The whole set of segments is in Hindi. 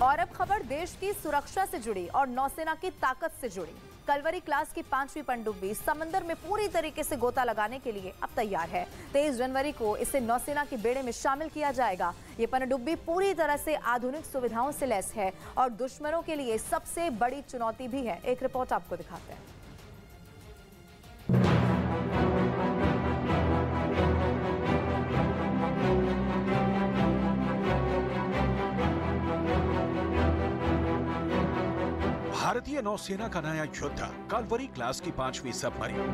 और अब खबर देश की सुरक्षा से जुड़ी और नौसेना की ताकत से जुड़ी। कलवरी क्लास की 5वीं पनडुब्बी समंदर में पूरी तरीके से गोता लगाने के लिए अब तैयार है। 23 जनवरी को इसे नौसेना के बेड़े में शामिल किया जाएगा। ये पनडुब्बी पूरी तरह से आधुनिक सुविधाओं से लैस है और दुश्मनों के लिए सबसे बड़ी चुनौती भी है। एक रिपोर्ट आपको दिखाते हैं। भारतीय नौसेना का नया योद्धा कलवरी क्लास की 5वीं सबमरीन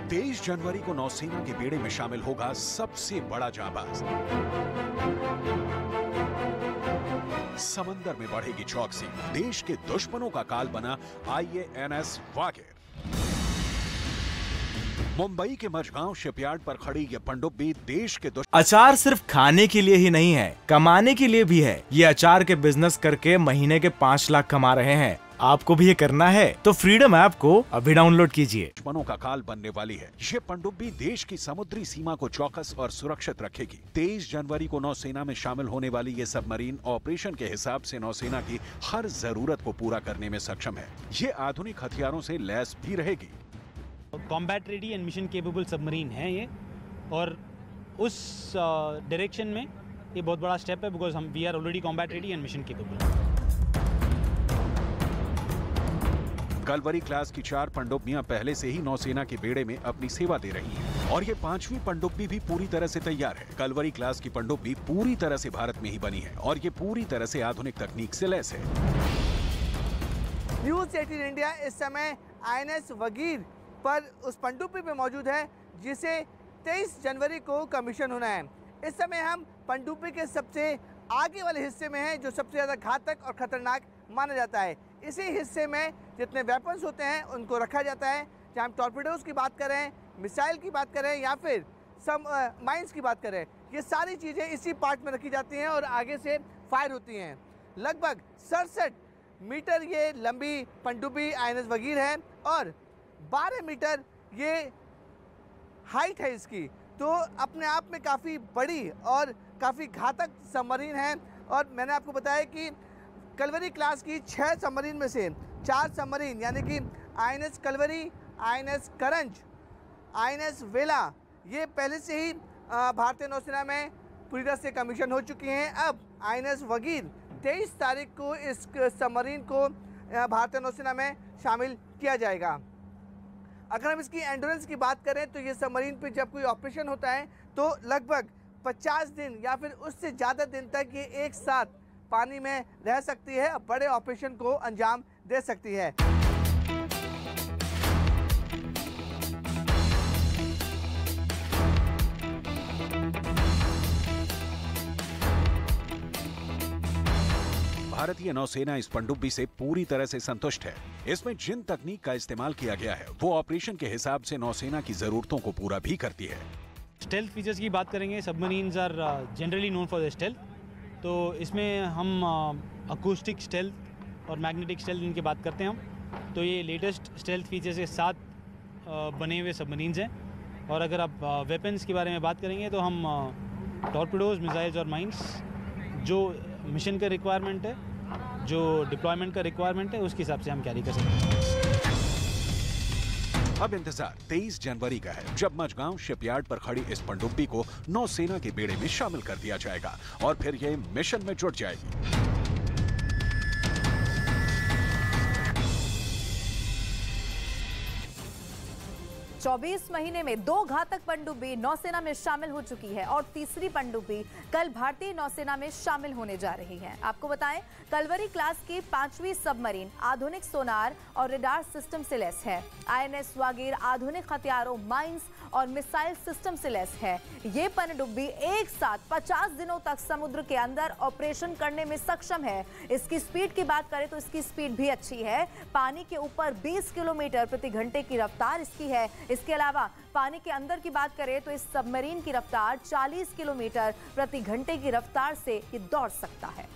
23 जनवरी को नौसेना के बेड़े में शामिल होगा सबसे बड़ा जाबाज। समंदर में बढ़ेगी चौकसी। देश के दुश्मनों का काल बना IANS वागेर। मुंबई के मझगांव शिपयार्ड पर खड़ी ये पनडुब्बी देश के अचार सिर्फ खाने के लिए ही नहीं है, कमाने के लिए भी है। ये अचार के बिजनेस करके महीने के 5 लाख कमा रहे हैं। आपको भी ये करना है तो फ्रीडम ऐप को अभी डाउनलोड कीजिए। दुश्मनों का काल बनने वाली है। ये पनडुब्बी देश की समुद्री सीमा को चौकस और सुरक्षित रखेगी। 23 जनवरी को नौसेना में शामिल होने वाली ये सबमरीन ऑपरेशन के हिसाब से नौसेना की हर जरूरत को पूरा करने में सक्षम है। ये आधुनिक हथियारों से लैस भी रहेगी। Combat ready and mission capable submarine है ये, और उस डायरेक्शन में ये बहुत बड़ा स्टेप है, because we are already combat ready and mission capable. Kalvari class की 4 पनडुब्बियां पहले से ही नौसेना के बेड़े में अपनी सेवा दे रही हैं और ये 5वीं पनडुब्बी भी पूरी तरह से तैयार है। कलवरी क्लास की पनडुब्बी पूरी तरह से भारत में ही बनी है और ये पूरी तरह से आधुनिक तकनीक से लैस है। न्यूज़ 18 इंडिया इस समय INS वागीर पर उस पनडुब्बी पे मौजूद है जिसे 23 जनवरी को कमीशन होना है। इस समय हम पनडुब्बी के सबसे आगे वाले हिस्से में हैं, जो सबसे ज़्यादा घातक और ख़तरनाक माना जाता है। इसी हिस्से में जितने वेपन्स होते हैं उनको रखा जाता है। चाहे हम टॉर्पीडोज़ की बात करें, मिसाइल की बात करें या फिर माइंस की बात करें, ये सारी चीज़ें इसी पार्ट में रखी जाती हैं और आगे से फायर होती हैं। लगभग 67 मीटर ये लंबी पनडुब्बी INS वागीर है और 12 मीटर ये हाइट है इसकी, तो अपने आप में काफ़ी बड़ी और काफ़ी घातक सबमरीन है। और मैंने आपको बताया कि कलवरी क्लास की 6 सबमरीन में से 4 सबमरीन यानी कि INS कलवरी, INS करंज, INS वेला, ये पहले से ही भारतीय नौसेना में पूरी तरह से कमीशन हो चुकी हैं। अब INS वागीर 23 तारीख को इस सबमरीन को भारतीय नौसेना में शामिल किया जाएगा। अगर हम इसकी एंडोरेंस की बात करें तो ये सबमरीन पे जब कोई ऑपरेशन होता है तो लगभग 50 दिन या फिर उससे ज़्यादा दिन तक ये एक साथ पानी में रह सकती है और बड़े ऑपरेशन को अंजाम दे सकती है। भारतीय नौसेना इस पनडुब्बी से पूरी तरह से संतुष्ट है। इसमें जिन तकनीक का इस्तेमाल किया गया है वो ऑपरेशन के हिसाब से नौसेना की जरूरतों को पूरा भी करती है। स्टेल्थ फीचर्स की बात करेंगे, submarines are generally known for the stealth, तो इसमें हम अकूस्टिक स्टेल्थ और मैग्नेटिक स्टेल्थ इनकी बात करते हैं हम। तो ये लेटेस्ट स्टेल्थ फीचर्स के साथ बने हुए सबमरीन्स हैं। और अगर आप वेपन्स के बारे में बात करेंगे तो हम टॉर्पीडोज, मिसाइल्स और माइंस जो मिशन का रिक्वायरमेंट है, जो डिप्लॉयमेंट का रिक्वायरमेंट है, उसके हिसाब से हम कैरी कर सकते हैं। अब इंतजार 23 जनवरी का है जब मझगांव शिपयार्ड पर खड़ी इस पनडुब्बी को नौसेना के बेड़े में शामिल कर दिया जाएगा और फिर ये मिशन में जुट जाएगी। 24 महीने में 2 घातक पनडुब्बी नौसेना में शामिल हो चुकी है और तीसरी पनडुब्बी कल भारतीय नौसेना में शामिल होने जा रही है। आपको बताएं, कलवरी क्लास की 5वीं सबमरीन आधुनिक सोनार और रडार सिस्टम से लैस है। INS वागीर आधुनिक हथियारों, माइंस और मिसाइल सिस्टम से लैस है। ये पनडुब्बी एक साथ 50 दिनों तक समुद्र के अंदर ऑपरेशन करने में सक्षम है। इसकी स्पीड की बात करें तो इसकी स्पीड भी अच्छी है। पानी के ऊपर 20 किलोमीटर प्रति घंटे की रफ्तार इसकी है। इसके अलावा पानी के अंदर की बात करें तो इस सबमरीन की रफ्तार 40 किलोमीटर प्रति घंटे की रफ्तार से ये दौड़ सकता है।